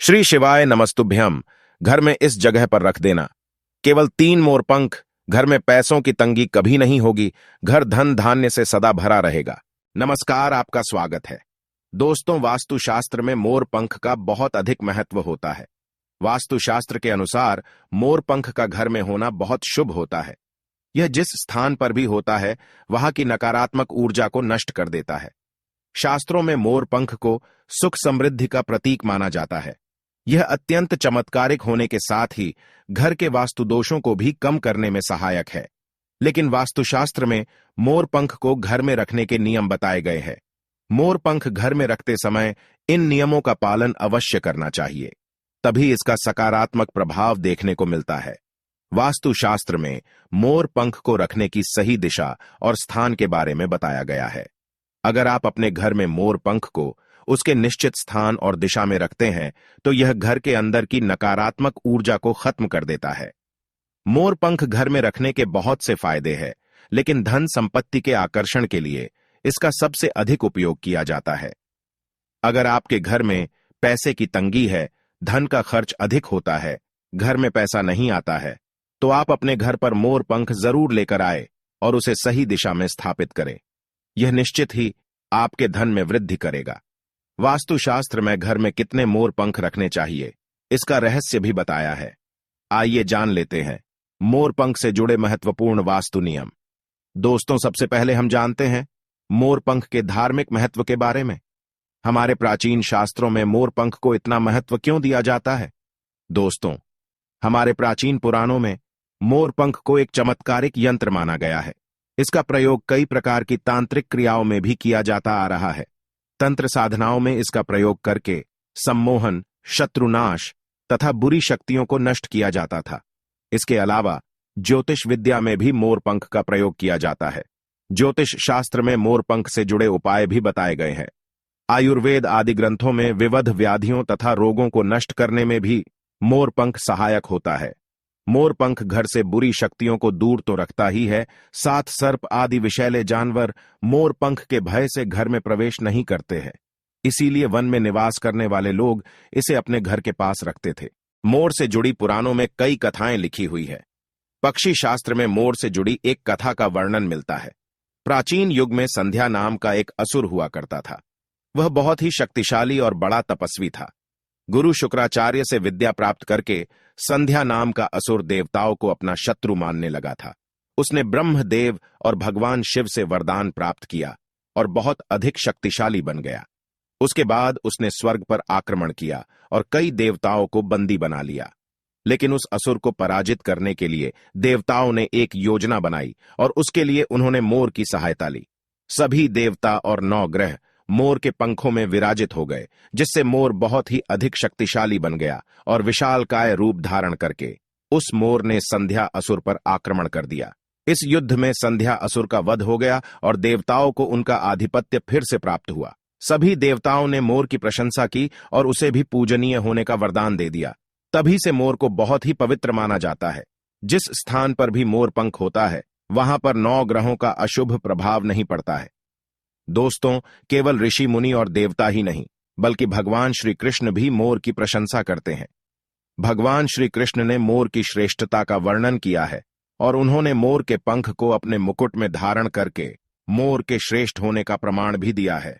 श्री शिवाय नमस्तुभ्यम। घर में इस जगह पर रख देना। केवल 3 मोरपंख। घर में पैसों की तंगी कभी नहीं होगी। घर धन धान्य से सदा भरा रहेगा। नमस्कार, आपका स्वागत है। दोस्तों, वास्तुशास्त्र में मोरपंख का बहुत अधिक महत्व होता है। वास्तुशास्त्र के अनुसार मोरपंख का घर में होना बहुत शुभ होता है। यह जिस स्थान पर भी होता है वहां की नकारात्मक ऊर्जा को नष्ट कर देता है। शास्त्रों में मोरपंख को सुख समृद्धि का प्रतीक माना जाता है। यह अत्यंत चमत्कारिक होने के साथ ही घर के वास्तु दोषों को भी कम करने में सहायक है। लेकिन वास्तुशास्त्र में मोरपंख को घर में रखने के नियम बताए गए हैं। मोरपंख घर में रखते समय इन नियमों का पालन अवश्य करना चाहिए, तभी इसका सकारात्मक प्रभाव देखने को मिलता है। वास्तुशास्त्र में मोरपंख को रखने की सही दिशा और स्थान के बारे में बताया गया है। अगर आप अपने घर में मोरपंख को उसके निश्चित स्थान और दिशा में रखते हैं तो यह घर के अंदर की नकारात्मक ऊर्जा को खत्म कर देता है। मोरपंख घर में रखने के बहुत से फायदे हैं, लेकिन धन संपत्ति के आकर्षण के लिए इसका सबसे अधिक उपयोग किया जाता है। अगर आपके घर में पैसे की तंगी है, धन का खर्च अधिक होता है, घर में पैसा नहीं आता है, तो आप अपने घर पर मोरपंख जरूर लेकर आए और उसे सही दिशा में स्थापित करें। यह निश्चित ही आपके धन में वृद्धि करेगा। वास्तुशास्त्र में घर में कितने मोरपंख रखने चाहिए, इसका रहस्य भी बताया है। आइए जान लेते हैं मोरपंख से जुड़े महत्वपूर्ण वास्तु नियम। दोस्तों, सबसे पहले हम जानते हैं मोरपंख के धार्मिक महत्व के बारे में। हमारे प्राचीन शास्त्रों में मोरपंख को इतना महत्व क्यों दिया जाता है? दोस्तों, हमारे प्राचीन पुराणों में मोरपंख को एक चमत्कारिक यंत्र माना गया है। इसका प्रयोग कई प्रकार की तांत्रिक क्रियाओं में भी किया जाता आ रहा है। तंत्र साधनाओं में इसका प्रयोग करके सम्मोहन, शत्रुनाश तथा बुरी शक्तियों को नष्ट किया जाता था। इसके अलावा ज्योतिष विद्या में भी मोरपंख का प्रयोग किया जाता है। ज्योतिष शास्त्र में मोरपंख से जुड़े उपाय भी बताए गए हैं। आयुर्वेद आदि ग्रंथों में विविध व्याधियों तथा रोगों को नष्ट करने में भी मोरपंख सहायक होता है। मोरपंख घर से बुरी शक्तियों को दूर तो रखता ही है, साथ सर्प आदि विषैले जानवर मोरपंख के भय से घर में प्रवेश नहीं करते हैं। इसीलिए वन में निवास करने वाले लोग इसे अपने घर के पास रखते थे। मोर से जुड़ी पुराणों में कई कथाएं लिखी हुई है। पक्षी शास्त्र में मोर से जुड़ी एक कथा का वर्णन मिलता है। प्राचीन युग में संध्या नाम का एक असुर हुआ करता था। वह बहुत ही शक्तिशाली और बड़ा तपस्वी था। गुरु शुक्राचार्य से विद्या प्राप्त करके संध्या नाम का असुर देवताओं को अपना शत्रु मानने लगा था। उसने ब्रह्मदेव और भगवान शिव से वरदान प्राप्त किया और बहुत अधिक शक्तिशाली बन गया। उसके बाद उसने स्वर्ग पर आक्रमण किया और कई देवताओं को बंदी बना लिया। लेकिन उस असुर को पराजित करने के लिए देवताओं ने एक योजना बनाई और उसके लिए उन्होंने मोर की सहायता ली। सभी देवता और 9 ग्रह मोर के पंखों में विराजित हो गए, जिससे मोर बहुत ही अधिक शक्तिशाली बन गया और विशालकाय रूप धारण करके उस मोर ने संध्या असुर पर आक्रमण कर दिया। इस युद्ध में संध्या असुर का वध हो गया और देवताओं को उनका आधिपत्य फिर से प्राप्त हुआ। सभी देवताओं ने मोर की प्रशंसा की और उसे भी पूजनीय होने का वरदान दे दिया। तभी से मोर को बहुत ही पवित्र माना जाता है। जिस स्थान पर भी मोर पंख होता है वहां पर 9 ग्रहों का अशुभ प्रभाव नहीं पड़ता है। दोस्तों, केवल ऋषि मुनि और देवता ही नहीं, बल्कि भगवान श्री कृष्ण भी मोर की प्रशंसा करते हैं। भगवान श्री कृष्ण ने मोर की श्रेष्ठता का वर्णन किया है और उन्होंने मोर के पंख को अपने मुकुट में धारण करके मोर के श्रेष्ठ होने का प्रमाण भी दिया है।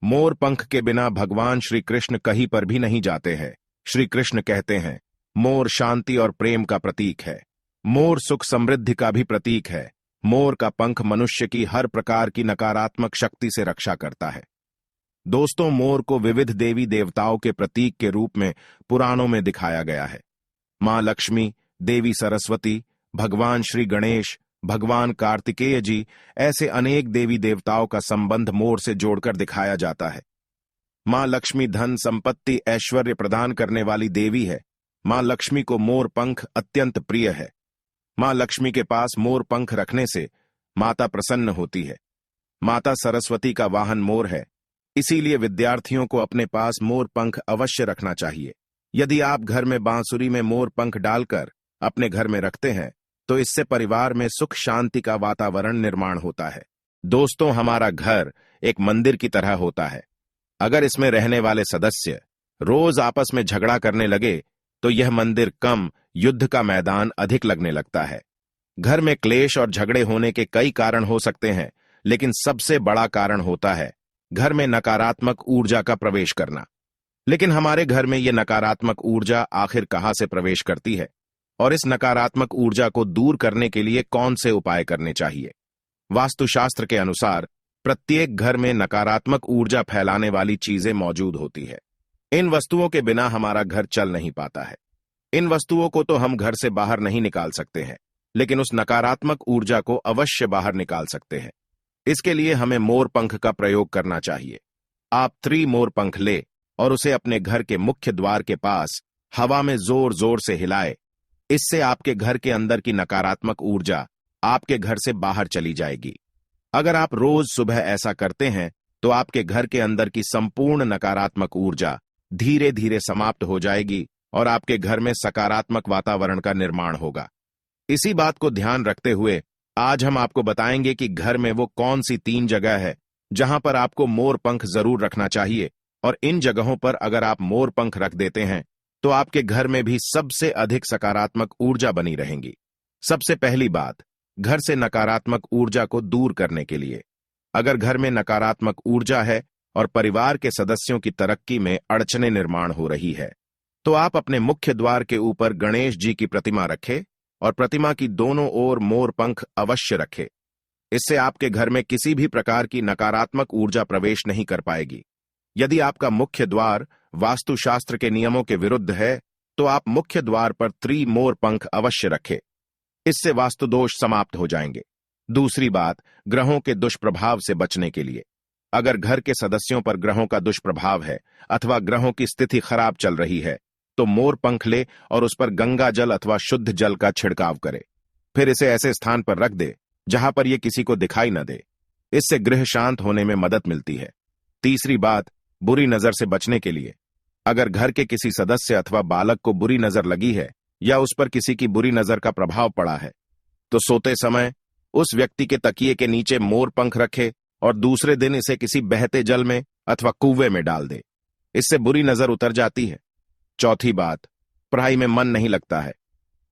मोर पंख के बिना भगवान श्री कृष्ण कहीं पर भी नहीं जाते हैं। श्री कृष्ण कहते हैं, मोर शांति और प्रेम का प्रतीक है। मोर सुख समृद्धि का भी प्रतीक है। मोर का पंख मनुष्य की हर प्रकार की नकारात्मक शक्ति से रक्षा करता है। दोस्तों, मोर को विविध देवी देवताओं के प्रतीक के रूप में पुराणों में दिखाया गया है। मां लक्ष्मी, देवी सरस्वती, भगवान श्री गणेश, भगवान कार्तिकेय जी, ऐसे अनेक देवी देवताओं का संबंध मोर से जोड़कर दिखाया जाता है। मां लक्ष्मी धन संपत्ति ऐश्वर्य प्रदान करने वाली देवी है। मां लक्ष्मी को मोर पंख अत्यंत प्रिय है। मां लक्ष्मी के पास मोर पंख रखने से माता प्रसन्न होती है। माता सरस्वती का वाहन मोर है, इसीलिए विद्यार्थियों को अपने पास मोर पंख अवश्य रखना चाहिए। यदि आप घर में बांसुरी में मोर पंख डालकर अपने घर में रखते हैं तो इससे परिवार में सुख शांति का वातावरण निर्माण होता है। दोस्तों, हमारा घर एक मंदिर की तरह होता है। अगर इसमें रहने वाले सदस्य रोज आपस में झगड़ा करने लगे तो यह मंदिर कम, युद्ध का मैदान अधिक लगने लगता है। घर में क्लेश और झगड़े होने के कई कारण हो सकते हैं, लेकिन सबसे बड़ा कारण होता है घर में नकारात्मक ऊर्जा का प्रवेश करना। लेकिन हमारे घर में यह नकारात्मक ऊर्जा आखिर कहां से प्रवेश करती है और इस नकारात्मक ऊर्जा को दूर करने के लिए कौन से उपाय करने चाहिए? वास्तुशास्त्र के अनुसार प्रत्येक घर में नकारात्मक ऊर्जा फैलाने वाली चीजें मौजूद होती है। इन वस्तुओं के बिना हमारा घर चल नहीं पाता है। इन वस्तुओं को तो हम घर से बाहर नहीं निकाल सकते हैं, लेकिन उस नकारात्मक ऊर्जा को अवश्य बाहर निकाल सकते हैं। इसके लिए हमें मोर पंख का प्रयोग करना चाहिए। आप मोर पंख ले और उसे अपने घर के मुख्य द्वार के पास हवा में जोर जोर से हिलाए। इससे आपके घर के अंदर की नकारात्मक ऊर्जा आपके घर से बाहर चली जाएगी। अगर आप रोज सुबह ऐसा करते हैं तो आपके घर के अंदर की संपूर्ण नकारात्मक ऊर्जा धीरे धीरे समाप्त हो जाएगी और आपके घर में सकारात्मक वातावरण का निर्माण होगा। इसी बात को ध्यान रखते हुए आज हम आपको बताएंगे कि घर में वो कौन सी 3 जगह है जहां पर आपको मोर पंख जरूर रखना चाहिए, और इन जगहों पर अगर आप मोर पंख रख देते हैं तो आपके घर में भी सबसे अधिक सकारात्मक ऊर्जा बनी रहेंगी। सबसे पहली बात, घर से नकारात्मक ऊर्जा को दूर करने के लिए अगर घर में नकारात्मक ऊर्जा है और परिवार के सदस्यों की तरक्की में अड़चनें निर्माण हो रही है, तो आप अपने मुख्य द्वार के ऊपर गणेश जी की प्रतिमा रखें और प्रतिमा की दोनों ओर मोर पंख अवश्य रखें। इससे आपके घर में किसी भी प्रकार की नकारात्मक ऊर्जा प्रवेश नहीं कर पाएगी। यदि आपका मुख्य द्वार वास्तुशास्त्र के नियमों के विरुद्ध है तो आप मुख्य द्वार पर मोर पंख अवश्य रखें। इससे वास्तु दोष समाप्त हो जाएंगे। दूसरी बात, ग्रहों के दुष्प्रभाव से बचने के लिए अगर घर के सदस्यों पर ग्रहों का दुष्प्रभाव है अथवा ग्रहों की स्थिति खराब चल रही है तो मोर पंख ले और उस पर गंगा जल अथवा शुद्ध जल का छिड़काव करे। फिर इसे ऐसे स्थान पर रख दे जहां पर यह किसी को दिखाई न दे। इससे गृह शांत होने में मदद मिलती है। तीसरी बात, बुरी नजर से बचने के लिए अगर घर के किसी सदस्य अथवा बालक को बुरी नजर लगी है या उस पर किसी की बुरी नजर का प्रभाव पड़ा है तो सोते समय उस व्यक्ति के तकिए के नीचे मोर पंख रखे और दूसरे दिन इसे किसी बहते जल में अथवा कुएं में डाल दे। इससे बुरी नजर उतर जाती है। चौथी बात, पढ़ाई में मन नहीं लगता है।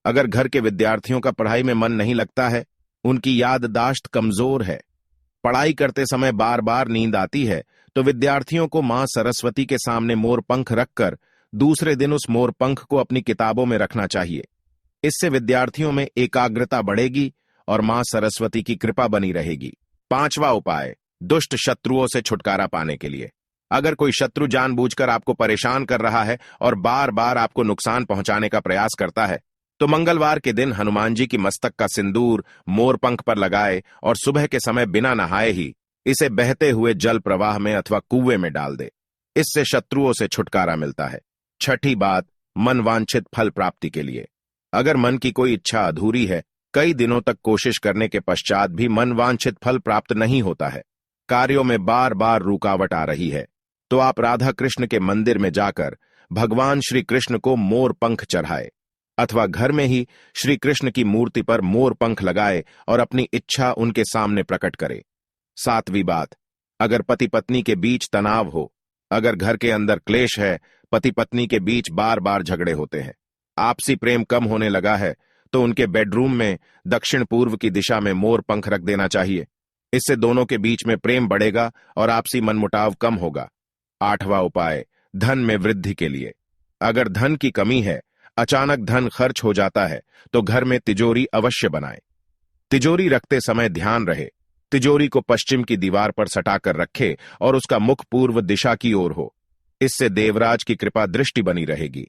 अगर घर के विद्यार्थियों का पढ़ाई में मन नहीं लगता है, उनकी याददाश्त कमजोर है, पढ़ाई करते समय बार बार नींद आती है, तो विद्यार्थियों को मां सरस्वती के सामने मोर पंख रखकर दूसरे दिन उस मोर पंख को अपनी किताबों में रखना चाहिए। इससे विद्यार्थियों में एकाग्रता बढ़ेगी और मां सरस्वती की कृपा बनी रहेगी। 5वां उपाय, दुष्ट शत्रुओं से छुटकारा पाने के लिए अगर कोई शत्रु जानबूझकर आपको परेशान कर रहा है और बार बार आपको नुकसान पहुंचाने का प्रयास करता है तो मंगलवार के दिन हनुमान जी की मस्तक का सिंदूर मोर पंख पर लगाए और सुबह के समय बिना नहाए ही इसे बहते हुए जल प्रवाह में अथवा कुएं में डाल दे। इससे शत्रुओं से छुटकारा मिलता है। छठी बात, मन वांछित फल प्राप्ति के लिए अगर मन की कोई इच्छा अधूरी है, कई दिनों तक कोशिश करने के पश्चात भी मन वांछित फल प्राप्त नहीं होता है, कार्यों में बार बार रुकावट आ रही है, तो आप राधा कृष्ण के मंदिर में जाकर भगवान श्री कृष्ण को मोर पंख चढ़ाए अथवा घर में ही श्री कृष्ण की मूर्ति पर मोर पंख लगाए और अपनी इच्छा उनके सामने प्रकट करे। 7वीं बात, अगर पति पत्नी के बीच तनाव हो, अगर घर के अंदर क्लेश है, पति पत्नी के बीच बार बार झगड़े होते हैं, आपसी प्रेम कम होने लगा है, तो उनके बेडरूम में दक्षिण पूर्व की दिशा में मोर पंख रख देना चाहिए। इससे दोनों के बीच में प्रेम बढ़ेगा और आपसी मनमुटाव कम होगा। 8वां उपाय, धन में वृद्धि के लिए अगर धन की कमी है, अचानक धन खर्च हो जाता है, तो घर में तिजोरी अवश्य बनाएं। तिजोरी रखते समय ध्यान रहे तिजोरी को पश्चिम की दीवार पर सटाकर रखे और उसका मुख पूर्व दिशा की ओर हो। इससे देवराज की कृपा दृष्टि बनी रहेगी।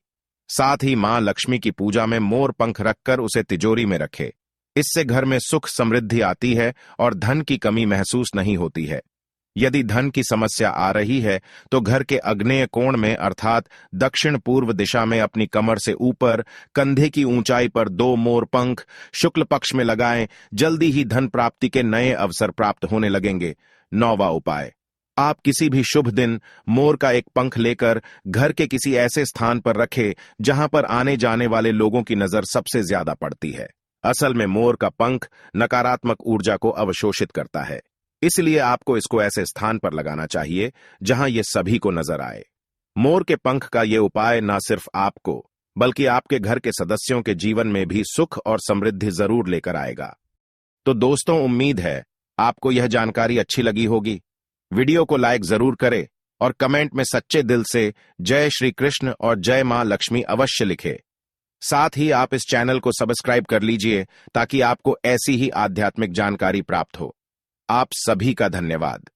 साथ ही मां लक्ष्मी की पूजा में मोर पंख रखकर उसे तिजोरी में रखे। इससे घर में सुख समृद्धि आती है और धन की कमी महसूस नहीं होती है। यदि धन की समस्या आ रही है तो घर के आग्नेय कोण में अर्थात दक्षिण पूर्व दिशा में अपनी कमर से ऊपर कंधे की ऊंचाई पर 2 मोर पंख शुक्ल पक्ष में लगाएं। जल्दी ही धन प्राप्ति के नए अवसर प्राप्त होने लगेंगे। 9वां उपाय, आप किसी भी शुभ दिन मोर का एक पंख लेकर घर के किसी ऐसे स्थान पर रखें जहां पर आने जाने वाले लोगों की नजर सबसे ज्यादा पड़ती है। असल में मोर का पंख नकारात्मक ऊर्जा को अवशोषित करता है, इसलिए आपको इसको ऐसे स्थान पर लगाना चाहिए जहां यह सभी को नजर आए। मोर के पंख का ये उपाय न सिर्फ आपको बल्कि आपके घर के सदस्यों के जीवन में भी सुख और समृद्धि जरूर लेकर आएगा। तो दोस्तों, उम्मीद है आपको यह जानकारी अच्छी लगी होगी। वीडियो को लाइक जरूर करें और कमेंट में सच्चे दिल से जय श्री कृष्ण और जय मां लक्ष्मी अवश्य लिखे। साथ ही आप इस चैनल को सब्सक्राइब कर लीजिए ताकि आपको ऐसी ही आध्यात्मिक जानकारी प्राप्त हो। आप सभी का धन्यवाद।